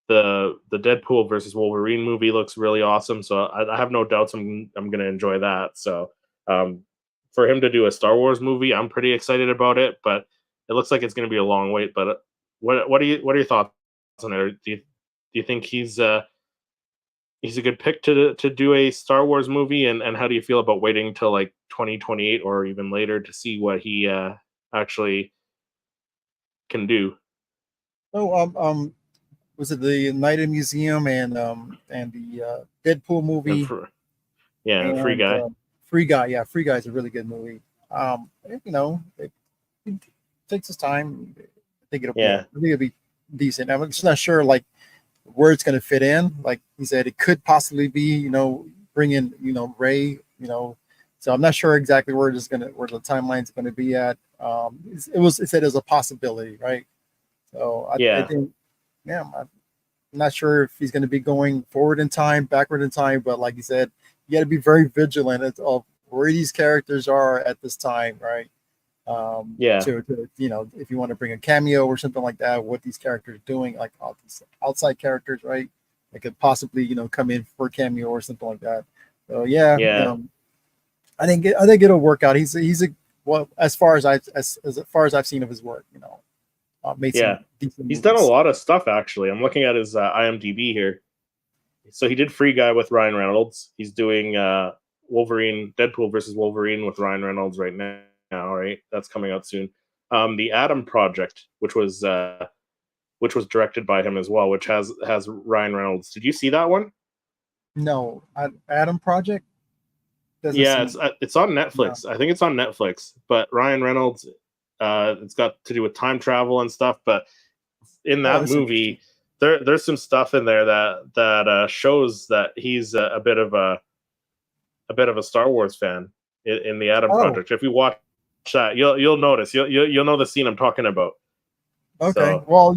S1: the Deadpool versus Wolverine movie looks really awesome. So I have no doubts I'm going to enjoy that. So for him to do a Star Wars movie, I'm pretty excited about it, but it looks like it's going to be a long wait. But what are your thoughts on it? Do you think he's a good pick to do a Star Wars movie, and how do you feel about waiting till like 2028 or even later to see what he actually can do?
S2: Oh, was it the Night in the Museum and the Deadpool
S1: And
S2: movie
S1: and Free
S2: and
S1: Guy.
S2: Free Guy? Yeah, Free Guy is a really good movie. It takes its time. I think it'll be decent. I'm just not sure like where it's going to fit in. Like he said, it could possibly be bring in Ray. So I'm not sure exactly where the timeline's going to be at. It said as a possibility, right? So I think, yeah, I'm not sure if he's going to be going forward in time, backward in time, but like you said, you got to be very vigilant of where these characters are at this time, right? To if you want to bring a cameo or something like that, what these characters are doing, like all these outside characters, right? They could possibly come in for a cameo or something like that. So yeah, I think it'll work out. He's a well as far as as far as I've seen of his work, made some decent
S1: He's done a
S2: movies.
S1: lot of stuff actually. I'm looking at his IMDb here. So he did Free Guy with Ryan Reynolds. He's doing Wolverine, Deadpool versus Wolverine with Ryan Reynolds right now. Right, that's coming out soon. The Adam Project, which was directed by him as well, which has Ryan Reynolds. Did you see that one?
S2: No, Adam Project.
S1: It's on Netflix. No. I think it's on Netflix. But Ryan Reynolds, it's got to do with time travel and stuff. But in that movie, there's some stuff in there that shows that he's a bit of a Star Wars fan in the Adam Project. If you watch that, you'll notice. You'll know the scene I'm talking about.
S2: Okay. So well,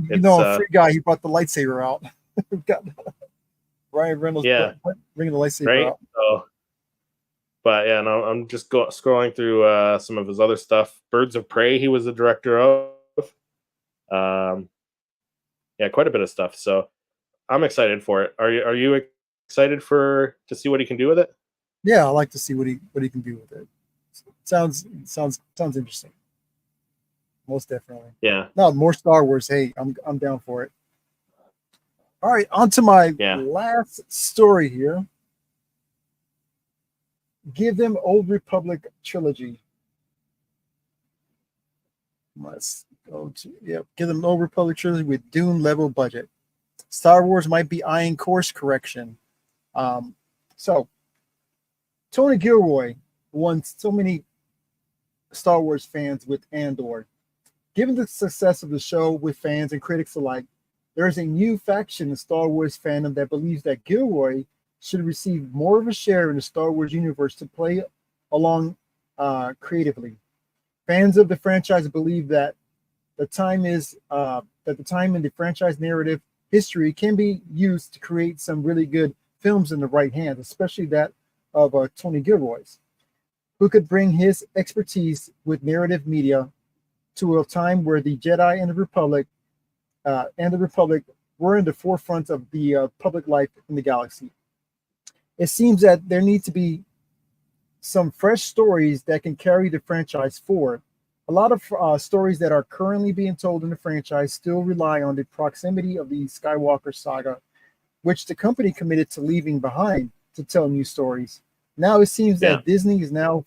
S2: Free Guy, he brought the lightsaber out. Got Ryan Reynolds bringing the lightsaber out.
S1: So, but yeah, no, I'm just scrolling through some of his other stuff. Birds of Prey, he was the director of. Quite a bit of stuff. So I'm excited for it. Are you excited to see what he can do with it?
S2: Yeah, I like to see what he can do with it. Sounds interesting. Most definitely.
S1: Yeah.
S2: No, more Star Wars. Hey, I'm down for it. All right, on to my last story here. Give them Old Republic trilogy. Let's go to give them Old Republic trilogy with Dune level budget. Star Wars might be eyeing course correction. So Tony Gilroy won so many Star Wars fans with Andor. Given the success of the show with fans and critics alike, there is a new faction in Star Wars fandom that believes that Gilroy should receive more of a share in the Star Wars universe to play along creatively. Fans of the franchise believe that the time in the franchise narrative history can be used to create some really good films in the right hands, especially that of Tony Gilroy's, who could bring his expertise with narrative media to a time where the Jedi and the Republic were in the forefront of the public life in the galaxy. It seems that there need to be some fresh stories that can carry the franchise forward. A lot of stories that are currently being told in the franchise still rely on the proximity of the Skywalker saga, which the company committed to leaving behind to tell new stories. Now it seems that Disney is now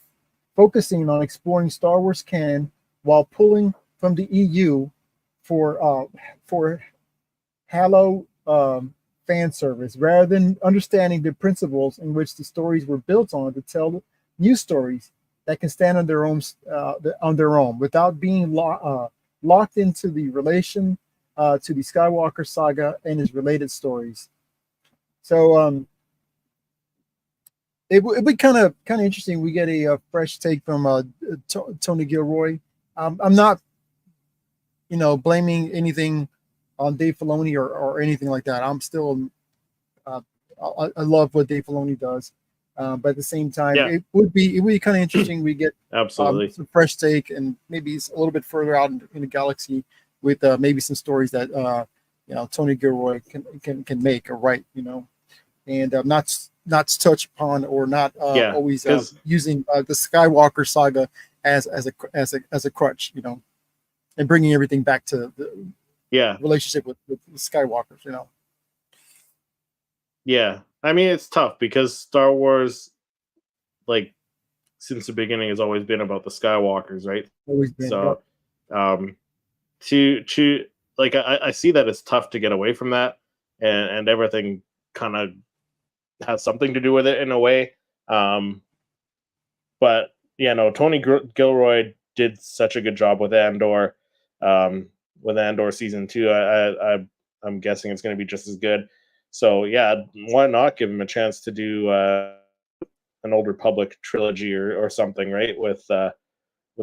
S2: focusing on exploring Star Wars canon while pulling from the EU for Halo fan service, rather than understanding the principles in which the stories were built on to tell new stories that can stand on their own without being locked into the relation to the Skywalker saga and its related stories. So it'd be kind of interesting. We get a fresh take from Tony Gilroy. I'm not, blaming anything on Dave Filoni or anything like that. I'm still, I love what Dave Filoni does, but at the same time, it would be kind of interesting. We get
S1: absolutely
S2: some fresh take, and maybe it's a little bit further out in the galaxy with maybe some stories that Tony Gilroy can make or write, and not to touch upon or not always using the Skywalker saga as a crutch, and bringing everything back to the relationship with the Skywalkers,
S1: Yeah, I mean it's tough because Star Wars, like since the beginning, has always been about the Skywalkers, right?
S2: Always been.
S1: So, to like I see that it's tough to get away from that, and everything kind of has something to do with it in a way. But yeah, no, Tony Gilroy did such a good job with Andor. With Andor season 2, I'm guessing it's going to be just as good. So yeah, why not give him a chance to do an Old Republic trilogy or something, right? With a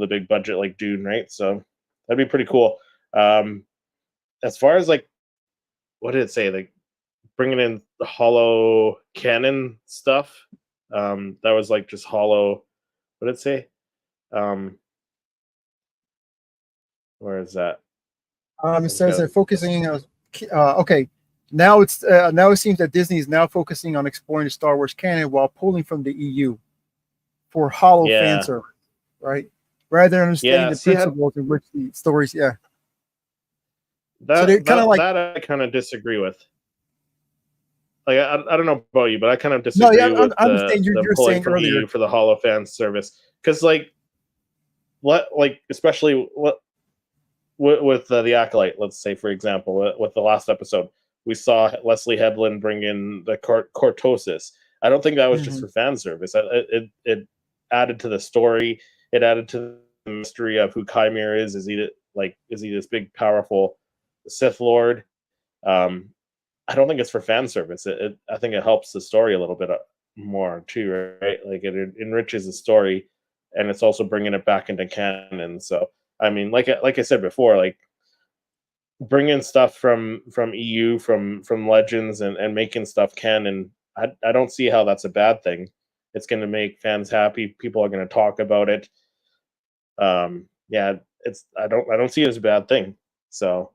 S1: big budget like Dune, right? So that'd be pretty cool. As far as like, what did it say? Like bringing in the hollow canon stuff. That was like just hollow. What did it say? Where is that?
S2: It says they're focusing on. Okay, now it seems that Disney is now focusing on exploring the Star Wars canon while pulling from the EU for hollow fan service, right? Rather than understanding the principles in which the stories,
S1: That,
S2: so they're kind of like
S1: that I kind of disagree with. Like I don't know about you, but I kind of disagree with the pulling from earlier. EU for the hollow fan service, because especially with the Acolyte, let's say for example, with the last episode, we saw Leslie Headland bring in the cortosis. I don't think that was just for fan service. It added to the story. It added to the mystery of who Chimera is. Is he this big powerful Sith Lord? I don't think it's for fan service. I think it helps the story a little bit more too, right? Like it enriches the story, and it's also bringing it back into canon. So I mean, like I said before, like bringing stuff from EU, from Legends, and making stuff canon. I don't see how that's a bad thing. It's going to make fans happy. People are going to talk about it. Yeah, I don't see it as a bad thing. So.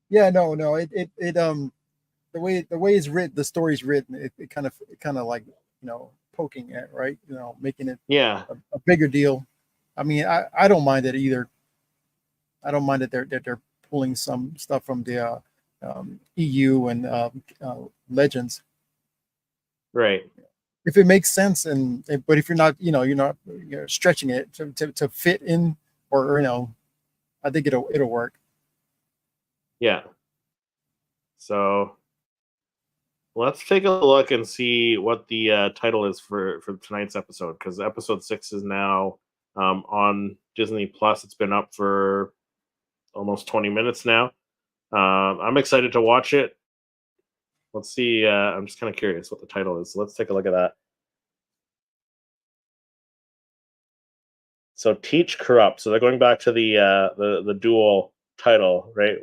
S2: Yeah, no, it the way it's written, the story's written, it kind of like, poking at, right, making it a bigger deal. I mean, I don't mind it either. I don't mind that they're pulling some stuff from the EU and Legends,
S1: right?
S2: If it makes sense, but if you're not, you're stretching it to fit in, or I think it'll work.
S1: Yeah. So let's take a look and see what the title is for tonight's episode, because episode 6 is now on Disney Plus. It's been up for almost 20 minutes now. I'm excited to watch it. Let's see. I'm just kind of curious what the title is. So let's take a look at that. So Teach Corrupt. So they're going back to the dual title, right?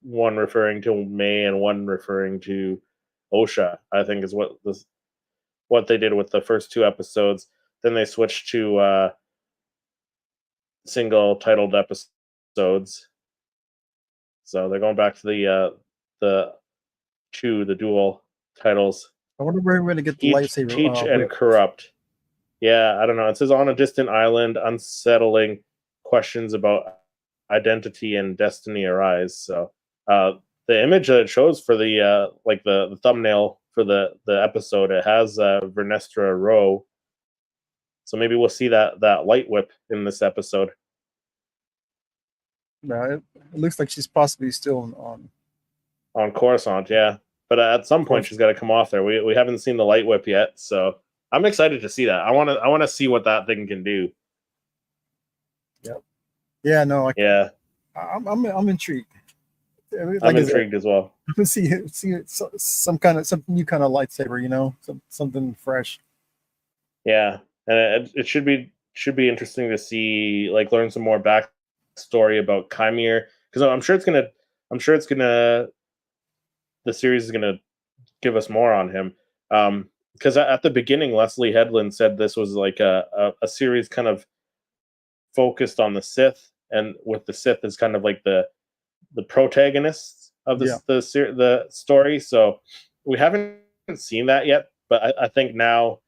S1: One referring to May and one referring to Osha, I think is what they did with the first 2 episodes. Then they switched to single titled episodes. So they're going back to the dual titles.
S2: I wonder where we're going to get the lightsaber.
S1: Teach and Corrupt. Yeah, I don't know. It says on a distant island, unsettling questions about identity and destiny arise. So the image that it shows for the thumbnail for the episode, it has Vernestra Rowe. So maybe we'll see that light whip in this episode.
S2: No, it looks like she's possibly still
S1: on Coruscant, yeah. But at some point she's got to come off there. We haven't seen the light whip yet, so I'm excited to see that. I want to see what that thing can do.
S2: Yep. Yeah. No. I'm intrigued.
S1: I'm intrigued as well.
S2: See some new kind of lightsaber, something fresh.
S1: Yeah, and it should be interesting to see, like, learn some more backstory about Chimera, because I'm sure the series is gonna give us more on him. Because at the beginning, Leslie Headland said this was like a series kind of focused on the Sith, and with the Sith as kind of like the protagonists of the story. So we haven't seen that yet, but I think now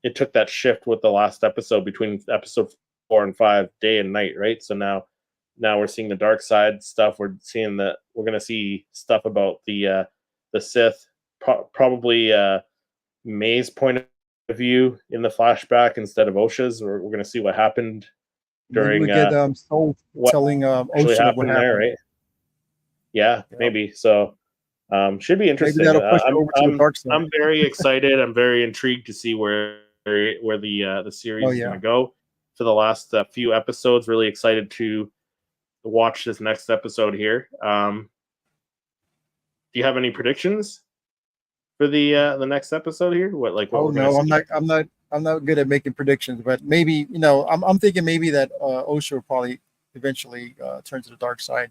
S1: it took that shift with the last episode between episode 4 and 5, day and night, right? So now we're seeing the dark side stuff. We're seeing that we're going to see stuff about the Sith, probably May's point of view in the flashback instead of Osha's. We're going to see what happened during
S2: Soul telling Osha what happened
S1: there, right? Yeah, maybe. So should be interesting.
S2: Maybe that'll push it over to the dark side.
S1: I'm very excited. I'm very intrigued to see where the series is going to go for the last few episodes. Really excited to watch this next episode here. Do you have any predictions for the next episode here? What we're
S2: no,
S1: see?
S2: I'm not good at making predictions, but maybe I'm thinking maybe that Osha will probably eventually turn to the dark side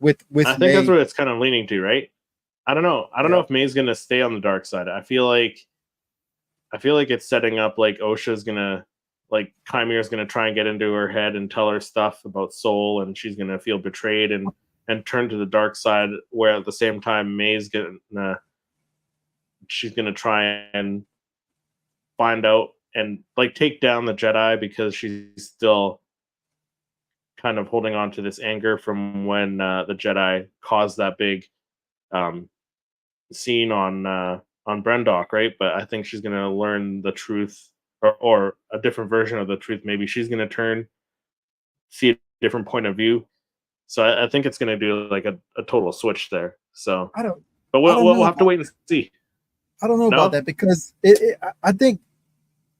S2: with
S1: I think
S2: May.
S1: that's what it's kind of leaning to, right? I don't know. I don't know if May's gonna stay on the dark side. I feel like it's setting up like Osha's gonna Chimere's gonna try and get into her head and tell her stuff about Soul, and she's gonna feel betrayed and turn to the dark side. Where at the same time May's she's gonna try and find out and take down the Jedi because she's still kind of holding on to this anger from when the Jedi caused that big scene on Brendok, right? But I think she's gonna learn the truth or a different version of the truth. Maybe she's gonna see a different point of view. So I think it's gonna do like a total switch there. So but we'll have to wait and see.
S2: I don't know about that because I think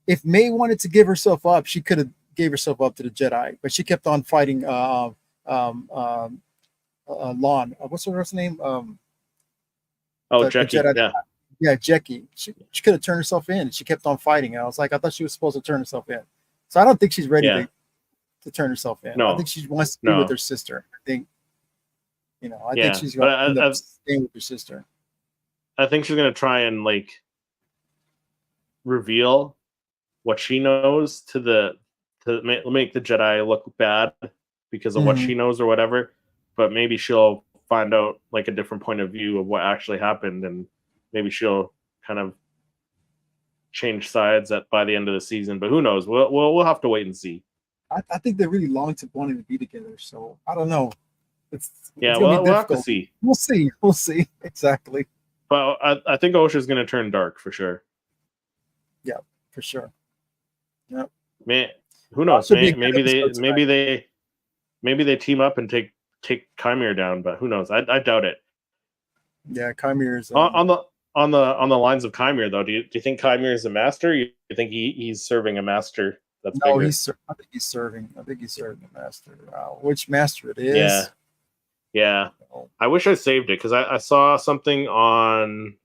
S2: if May wanted to give herself up, she could have gave herself up to the Jedi, but she kept on fighting Lon. What's her first name?
S1: Jecki.
S2: Yeah, Jecki. She could have turned herself in. She kept on fighting. And I was like, I thought she was supposed to turn herself in. So I don't think she's ready to turn herself in.
S1: No.
S2: I think she wants to be with her sister. I think, I think she's going to end up staying with her sister.
S1: I think she's going to try and reveal what she knows to make the Jedi look bad because of what she knows or whatever. But maybe she'll find out a different point of view of what actually happened, and maybe she'll kind of change sides by the end of the season. But who knows? We'll have to wait and see.
S2: I think they're really long to wanting to be together, so I don't know.
S1: We'll have to see.
S2: We'll see exactly.
S1: But I think Osha's going to turn dark for sure.
S2: Yeah, for sure. Yep.
S1: Man, who knows? Maybe they team up and take Chimere down, but who knows? I doubt it.
S2: Yeah, Chimere's
S1: on the lines of Chimere though. Do you think Chimere is a master? You think he's serving a master? That's bigger?
S2: I think he's serving. I think he's serving a master. Which master it is?
S1: Yeah. I wish I saved it because I saw something on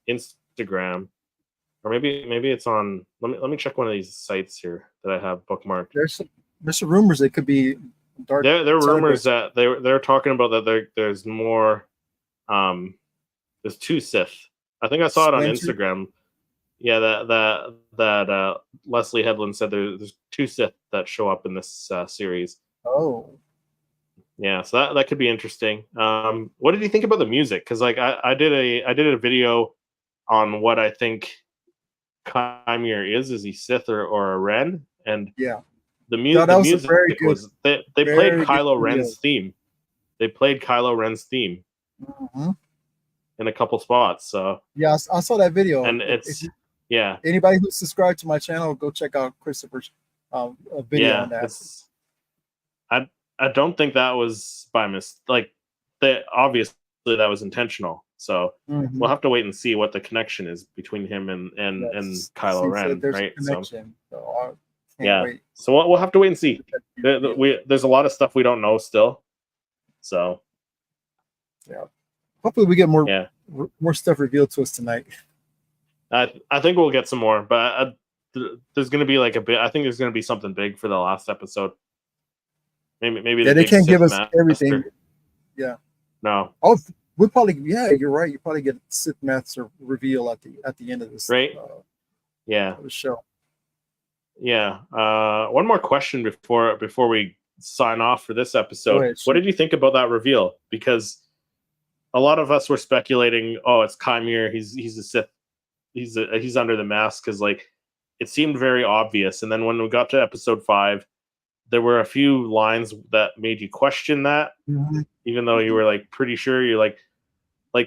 S1: Instagram, or maybe it's on. Let me check one of these sites here that I have bookmarked.
S2: There's some rumors it could be dark.
S1: There are rumors that they're talking about that there's more. There's 2 Sith. I think I saw it on Instagram. Yeah, that Leslie Headland said there's 2 Sith that show up in this series.
S2: Oh.
S1: Yeah, so that could be interesting. What did you think about the music? Because I did a video on what I think Chimere is he Sith or a Ren? And the music was they played Kylo Ren's theme. They played Kylo Ren's theme in a couple spots. So
S2: yeah, I saw that video,
S1: and it's
S2: Anybody who's subscribed to my channel, go check out Christopher's video on that.
S1: I don't think that was by mistake. Obviously that was intentional. So we'll have to wait and see what the connection is between him and Kylo Ren, right? So we'll have to wait and see. There's a lot of stuff we don't know still. So
S2: hopefully we get more stuff revealed to us tonight.
S1: I think we'll get some more, but there's going to be a bit. I think there's going to be something big for the last episode. Maybe
S2: they can't give us everything. Yeah.
S1: No.
S2: Oh, we'll probably. Yeah, you're right. You probably get Sith Master reveal at the end of this.
S1: Right.
S2: The show.
S1: Yeah. One more question before we sign off for this episode. What did you think about that reveal? Because a lot of us were speculating, it's Chimere. He's a Sith. He's under the mask because it seemed very obvious. And then when we got to episode 5, there were a few lines that made you question that, even though you were pretty sure. You're like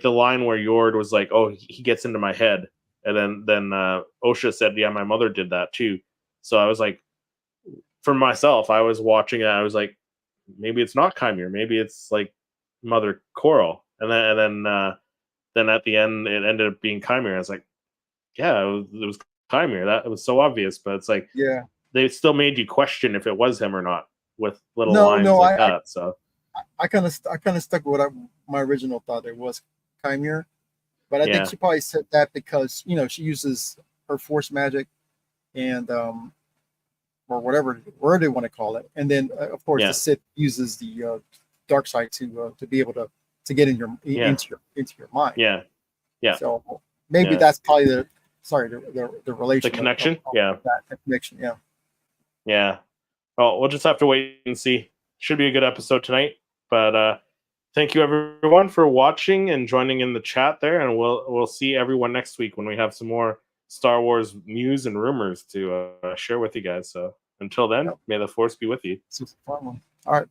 S1: the line where Yord was like, "Oh, he gets into my head," and then Osha said, "Yeah, my mother did that too." So I was like, for myself, I was watching it. I was like, maybe it's not Chimere. Maybe it's Mother Coral, and then at the end it ended up being Chimera. I was like, yeah, it was Chimera. That it was so obvious, but it's like they still made you question if it was him or not with little lines like that. So
S2: I kind of stuck with what my original thought it was Chimera, but I think she probably said that because she uses her force magic and or whatever they want to call it, and then of course the Sith uses the dark side to be able to get in into your mind. So maybe that's probably the relation,
S1: the connection.
S2: That connection.
S1: Yeah. Well, we'll just have to wait and see. Should be a good episode tonight. But thank you everyone for watching and joining in the chat there, and we'll see everyone next week when we have some more Star Wars news and rumors to share with you guys. So until then, may the Force be with you.
S2: All right.